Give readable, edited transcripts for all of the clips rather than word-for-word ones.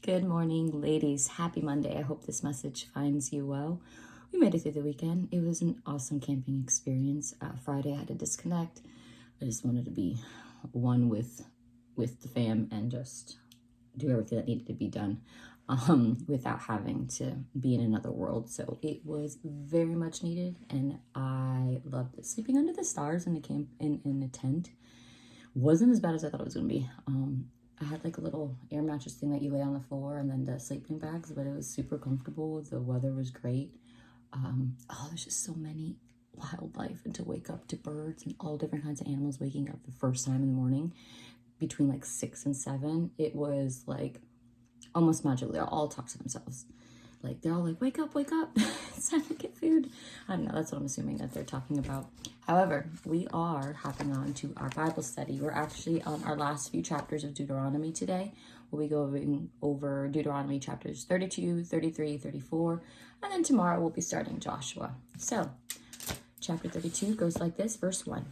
Good morning, ladies. Happy Monday. I hope this message finds you well. We made it through the weekend. It was an awesome camping experience. Friday, I had to disconnect. I just wanted to be one with the fam and just do everything that needed to be done without having to be in another world. So it was very much needed, and I loved it. Sleeping under the stars in the camp in a tent wasn't as bad as I thought it was going to be. I had like a little air mattress thing that you lay on the floor and then the sleeping bags, but it was super comfortable. The weather was great. There's just so many wildlife, and to wake up to birds and all different kinds of animals waking up the first time in the morning between like 6 and 7. It was like almost magical. They all talk to themselves. Like they're all like, wake up, it's time to get food. I don't know, that's what I'm assuming that they're talking about. However, we are hopping on to our Bible study. We're actually on our last few chapters of Deuteronomy today. We'll be going over Deuteronomy chapters 32, 33, 34, and then tomorrow we'll be starting Joshua. So, chapter 32 goes like this, verse 1.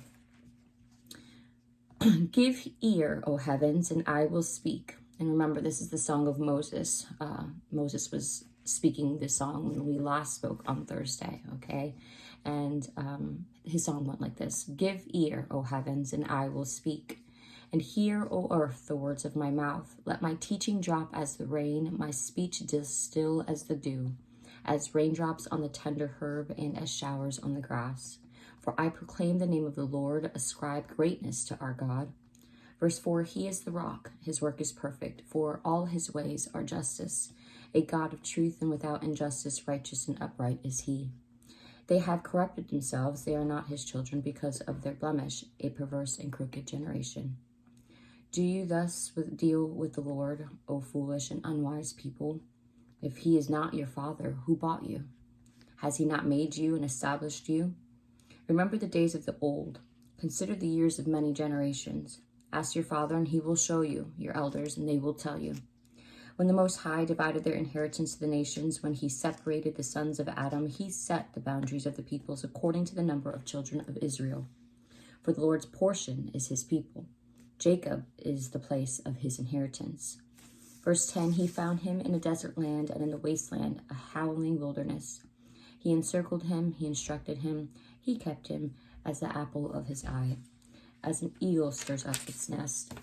Give ear, O heavens, and I will speak. And remember, this is the song of Moses. Moses was speaking this song when we last spoke on Thursday, okay? And his song went like this. Give ear, O heavens, and I will speak. And hear, O earth, the words of my mouth. Let my teaching drop as the rain, my speech distill as the dew, as raindrops on the tender herb and as showers on the grass. For I proclaim the name of the Lord, ascribe greatness to our God. Verse 4, he is the rock, his work is perfect, for all his ways are justice. A God of truth and without injustice, righteous and upright is he. They have corrupted themselves, they are not his children because of their blemish, a perverse and crooked generation. Do you thus deal with the Lord, O foolish and unwise people? If he is not your father, who bought you? Has he not made you and established you? Remember the days of the old. Consider the years of many generations. Ask your father, and he will show you, your elders, and they will tell you. When the Most High divided their inheritance to the nations, when he separated the sons of Adam, he set the boundaries of the peoples according to the number of children of Israel. For the Lord's portion is his people. Jacob is the place of his inheritance. Verse 10, he found him in a desert land and in the wasteland, a howling wilderness. He encircled him, he instructed him, he kept him as the apple of his eye. As an eagle stirs up its nest,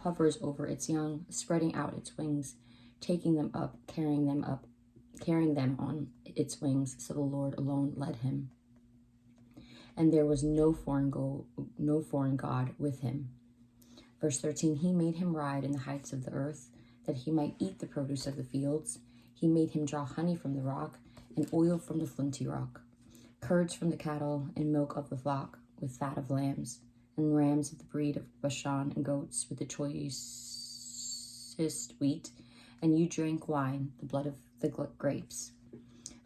hovers over its young, spreading out its wings, taking them up, carrying them on its wings, so the Lord alone led him. And there was no foreign God with him. Verse 13, he made him ride in the heights of the earth, that he might eat the produce of the fields. He made him draw honey from the rock, and oil from the flinty rock, curds from the cattle, and milk of the flock, with fat of lambs, and rams of the breed of Bashan, and goats with the choicest wheat, and you drank wine, the blood of the grapes.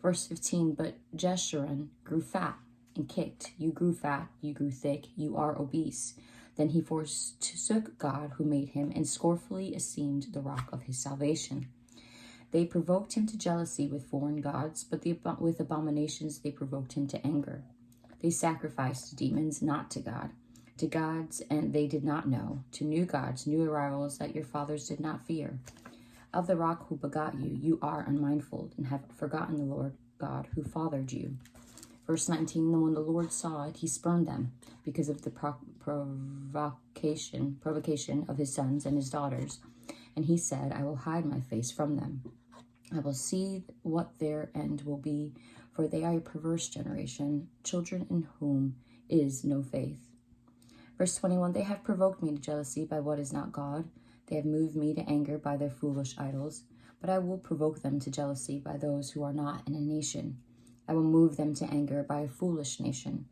Verse 15, but Jeshurun grew fat and kicked. You grew fat, you grew thick, you are obese. Then he forsook God who made him, and scornfully esteemed the rock of his salvation. They provoked him to jealousy with foreign gods, but with abominations they provoked him to anger. They sacrificed to demons, not to God. To gods, and they did not know, to new gods, new arrivals that your fathers did not fear. Of the rock who begot you, you are unmindful, and have forgotten the Lord God who fathered you. Verse 19, and when the Lord saw it, he spurned them, because of the provocation of his sons and his daughters. And he said, I will hide my face from them. I will see what their end will be, for they are a perverse generation, children in whom is no faith. Verse 21, they have provoked me to jealousy by what is not God. They have moved me to anger by their foolish idols. But I will provoke them to jealousy by those who are not in a nation. I will move them to anger by a foolish nation.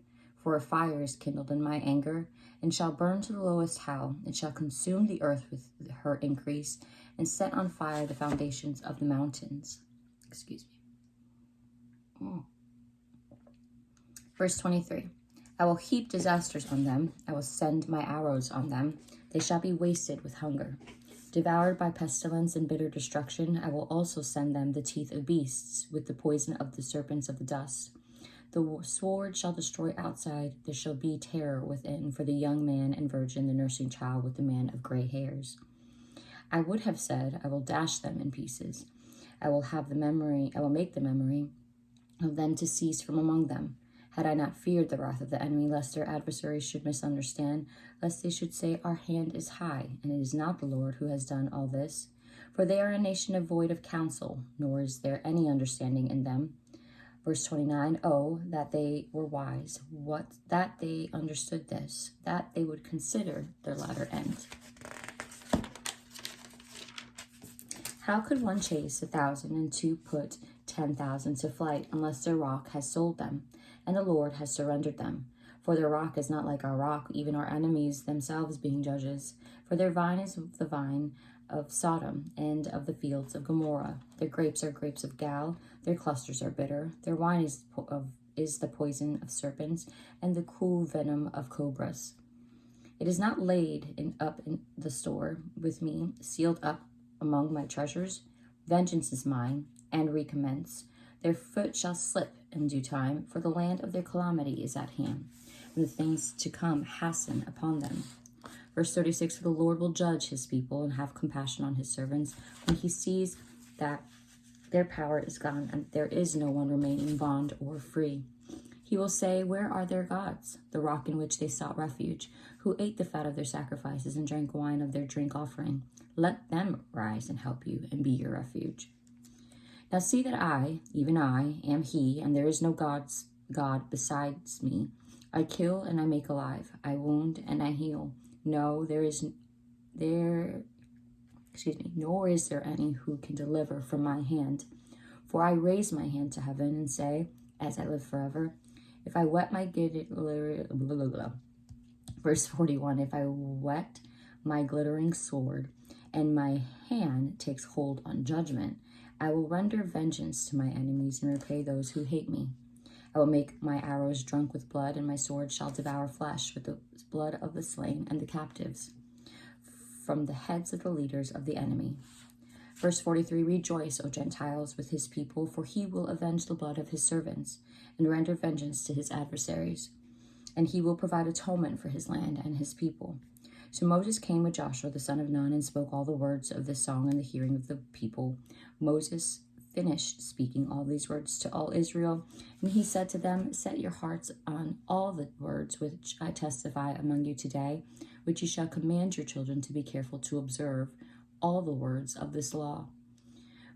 For a fire is kindled in my anger, and shall burn to the lowest hell. It shall consume the earth with her increase, and set on fire the foundations of the mountains. Verse 23. I will heap disasters on them. I will send my arrows on them. They shall be wasted with hunger. Devoured by pestilence and bitter destruction, I will also send them the teeth of beasts, with the poison of the serpents of the dust. The sword shall destroy outside. There shall be terror within for the young man and virgin, the nursing child with the man of gray hairs. I would have said, I will dash them in pieces. I will make the memory of them to cease from among them. Had I not feared the wrath of the enemy, lest their adversaries should misunderstand, lest they should say, Our hand is high, and it is not the Lord who has done all this. For they are a nation void of counsel, nor is there any understanding in them. Verse 29, Oh, that they were wise, that they understood this, that they would consider their latter end. How could one chase 1,000 and two put 10,000 to flight unless their rock has sold them, and the Lord has surrendered them? For their rock is not like our rock, even our enemies themselves being judges. For their vine is the vine of Sodom and of the fields of Gomorrah. Their grapes are grapes of Gal, their clusters are bitter. Their wine is the poison of serpents and the cruel venom of cobras. It is not laid up in the store with me, sealed up among my treasures. Vengeance is mine, and recommence. Their foot shall slip in due time, for the land of their calamity is at hand, and the things to come hasten upon them. Verse 36, For the Lord will judge his people and have compassion on his servants when he sees that their power is gone and there is no one remaining bond or free. He will say, Where are their gods, the rock in which they sought refuge, who ate the fat of their sacrifices and drank wine of their drink offering? Let them rise and help you and be your refuge. Now see that I, even I, am he, and there is no God besides me. I kill and I make alive. I wound and I heal. No, nor is there any who can deliver from my hand. For I raise my hand to heaven and say, as I live forever, if I wet my Verse 41, if I wet my glittering sword, and my hand takes hold on judgment, I will render vengeance to my enemies and repay those who hate me. I will make my arrows drunk with blood, and my sword shall devour flesh with the blood of the slain and the captives, from the heads of the leaders of the enemy. Verse 43, Rejoice, O Gentiles, with his people, for he will avenge the blood of his servants, and render vengeance to his adversaries. And he will provide atonement for his land and his people. So Moses came with Joshua the son of Nun and spoke all the words of this song in the hearing of the people. Moses finished speaking all these words to all Israel, and he said to them, Set your hearts on all the words which I testify among you today, which you shall command your children to be careful to observe all the words of this law.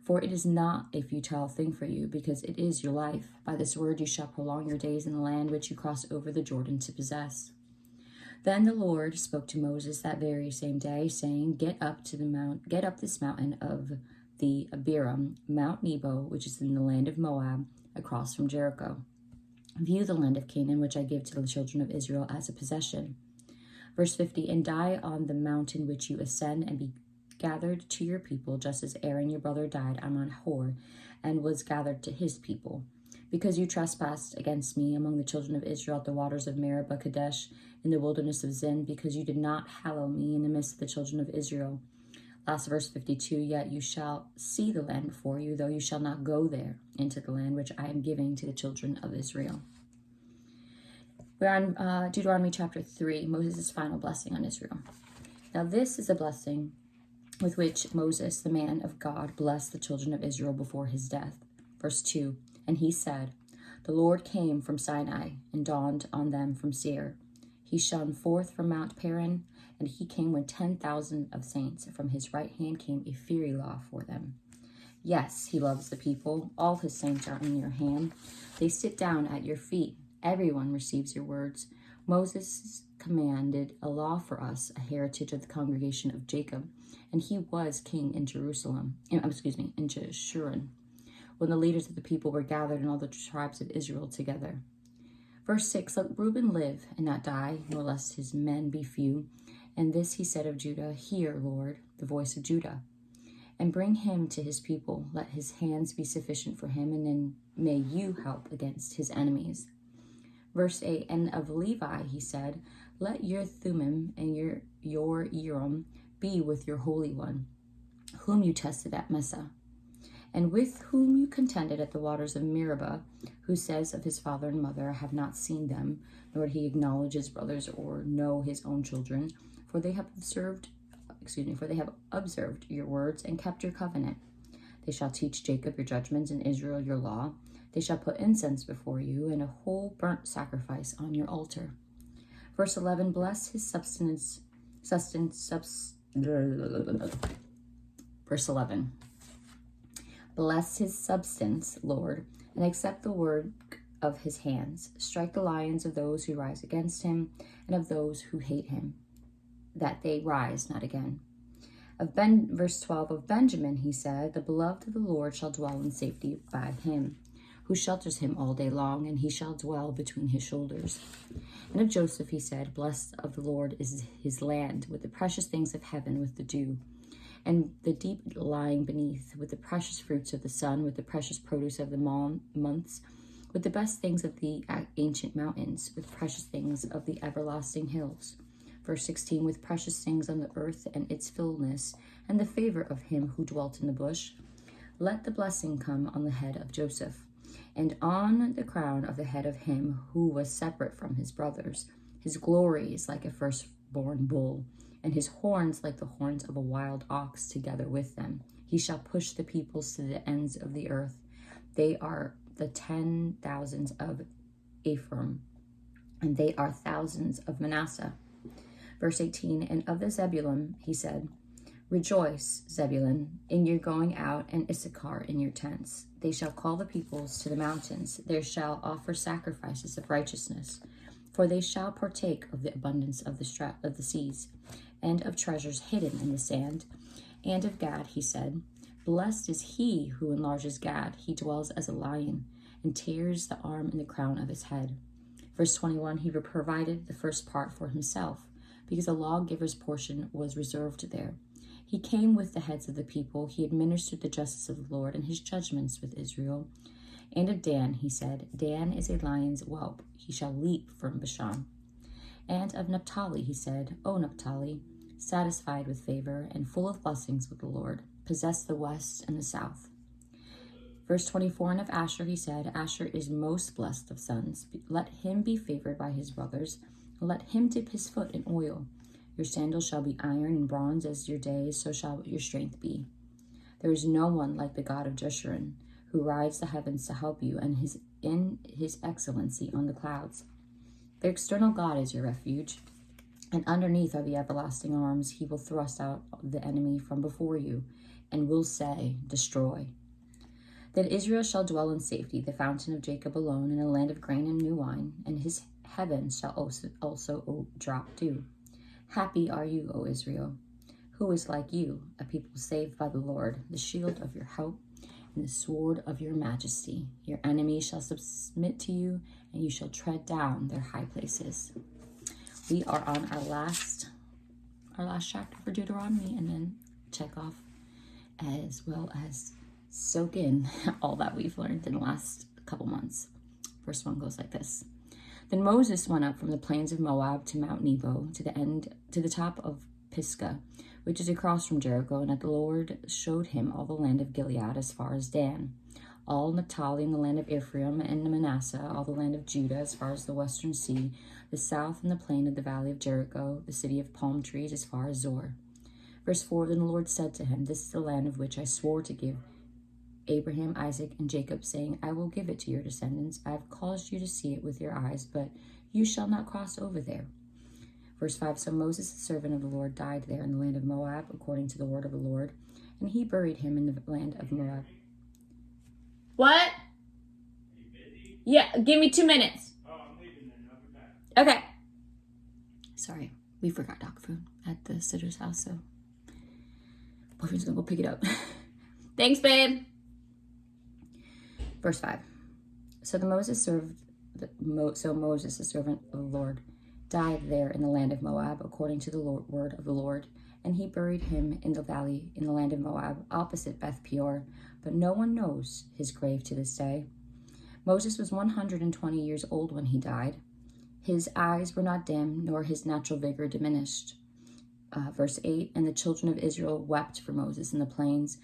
For it is not a futile thing for you, because it is your life. By this word you shall prolong your days in the land which you cross over the Jordan to possess. Then the Lord spoke to Moses that very same day, saying, Get up this mountain of the Abiram, Mount Nebo, which is in the land of Moab, across from Jericho. View the land of Canaan, which I give to the children of Israel as a possession. Verse 50, And die on the mountain which you ascend, and be gathered to your people, just as Aaron your brother died on Mount Hor, and was gathered to his people. Because you trespassed against me among the children of Israel at the waters of Meribah Kadesh, in the wilderness of Zin, because you did not hallow me in the midst of the children of Israel. Last verse 52, Yet you shall see the land before you, though you shall not go there into the land which I am giving to the children of Israel. We're on Deuteronomy chapter 3, Moses' final blessing on Israel. Now this is a blessing with which Moses, the man of God, blessed the children of Israel before his death. Verse 2, And he said, The Lord came from Sinai and dawned on them from Seir. He shone forth from Mount Paran, and he came with 10,000 of saints. From his right hand came a fiery law for them. Yes, he loves the people. All his saints are in your hand. They sit down at your feet. Everyone receives your words. Moses commanded a law for us, a heritage of the congregation of Jacob, and he was king in in Jeshurun, when the leaders of the people were gathered and all the tribes of Israel together. Verse 6, Let Reuben live and not die, nor lest his men be few. And this he said of Judah, Hear, Lord, the voice of Judah, and bring him to his people. Let his hands be sufficient for him, and then may you help against his enemies. Verse 8, And of Levi he said, Let your Thummim and your Urim be with your Holy One, whom you tested at Messah, and with whom you contended at the waters of Meribah, who says of his father and mother, I have not seen them, nor did he acknowledge his brothers or know his own children, for they have observed for they have observed your words and kept your covenant. They shall teach Jacob your judgments and Israel your law. They shall put incense before you and a whole burnt sacrifice on your altar. Verse 11, bless his Verse 11, bless his substance, Lord, and accept the work of his hands. Strike the lions of those who rise against him and of those who hate him, that they rise not again. Verse 12, of Benjamin, he said, the beloved of the Lord shall dwell in safety by him, who shelters him all day long, and he shall dwell between his shoulders. And of Joseph, he said, blessed of the Lord is his land, with the precious things of heaven, with the dew, and the deep lying beneath, with the precious fruits of the sun, with the precious produce of the months, with the best things of the ancient mountains, with precious things of the everlasting hills. Verse 16, with precious things on the earth and its fullness, and the favor of him who dwelt in the bush. Let the blessing come on the head of Joseph, and on the crown of the head of him who was separate from his brothers. His glory is like a firstborn bull, and his horns like the horns of a wild ox together with them. He shall push the peoples to the ends of the earth. They are the 10,000s of Ephraim, and they are thousands of Manasseh. Verse 18, and of the Zebulun, he said, rejoice, Zebulun, in your going out, and Issachar in your tents. They shall call the peoples to the mountains. They shall offer sacrifices of righteousness, for they shall partake of the abundance of the seas, and of treasures hidden in the sand. And of Gad, he said, blessed is he who enlarges Gad. He dwells as a lion, and tears the arm and the crown of his head. Verse 21, he provided the first part for himself, because the lawgiver's portion was reserved there. He came with the heads of the people. He administered the justice of the Lord and his judgments with Israel. And of Dan, he said, Dan is a lion's whelp. He shall leap from Bashan. And of Naphtali, he said, O Naphtali, satisfied with favor and full of blessings with the Lord, possess the west and the south. Verse 24, and of Asher, he said, Asher is most blessed of sons. Let him be favored by his brothers, and let him dip his foot in oil. Your sandals shall be iron and bronze as your days, so shall your strength be. There is no one like the God of Jeshurun, who rides the heavens to help you, and in his excellency on the clouds. The external God is your refuge, and underneath are the everlasting arms. He will thrust out the enemy from before you, and will say, destroy. Then Israel shall dwell in safety, the fountain of Jacob alone, in a land of grain and new wine, and his heavens shall also drop dew. Happy are you, O Israel, who is like you, a people saved by the Lord, the shield of your help and the sword of your majesty. Your enemies shall submit to you, and you shall tread down their high places. We are on our last chapter for Deuteronomy, and then check off as well as soak in all that we've learned in the last couple months. First one goes like this. Then Moses went up from the plains of Moab to Mount Nebo, to the top of Pisgah, which is across from Jericho, and the Lord showed him all the land of Gilead as far as Dan, all Naphtali and the land of Ephraim and Manasseh, all the land of Judah as far as the western sea, the south and the plain of the valley of Jericho, the city of palm trees as far as Zor. Verse 4, then the Lord said to him, this is the land of which I swore to give Abraham, Isaac, and Jacob, saying, I will give it to your descendants. I have caused you to see it with your eyes, but you shall not cross over there. Verse 5, so Moses, the servant of the Lord, died there in the land of Moab, according to the word of the Lord, and he buried him in the land of Moab. What? Yeah, give me 2 minutes. Oh, I'm leaving then. I'll be back. Okay. Sorry, we forgot dog food at the sitter's house, so boyfriend's gonna go pick it up. Thanks, babe. Verse 5. So Moses, the servant of the Lord, died there in the land of Moab, according to the word of the Lord, and he buried him in the valley in the land of Moab, opposite Beth Peor, but no one knows his grave to this day. Moses was 120 years old when he died. His eyes were not dim, nor his natural vigor diminished. Verse 8, and the children of Israel wept for Moses in the plains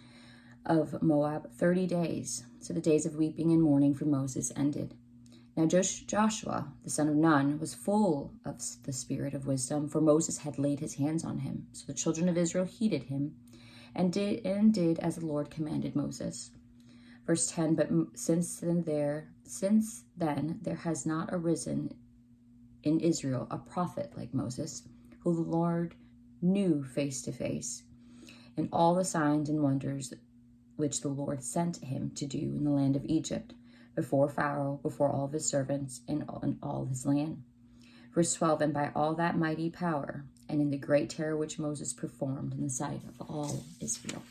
of Moab 30 days. So the days of weeping and mourning for Moses ended. Now Joshua, the son of Nun, was full of the spirit of wisdom, for Moses had laid his hands on him. So the children of Israel heeded him and did as the Lord commanded Moses. Verse 10, but since then there has not arisen in Israel a prophet like Moses, who the Lord knew face to face, and all the signs and wonders which the Lord sent him to do in the land of Egypt, before Pharaoh, before all of his servants, and all his land. Verse 12, and by all that mighty power, and in the great terror which Moses performed in the sight of all Israel.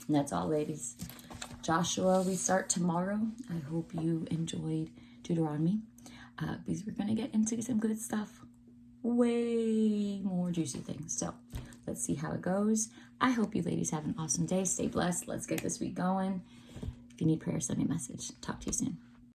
And that's all, ladies. Joshua, we start tomorrow. I hope you enjoyed Deuteronomy, because we're going to get into some good stuff. Way more juicy things. So let's see how it goes. I hope you ladies have an awesome day. Stay blessed. Let's get this week going. If you need prayer, send me a message. Talk to you soon.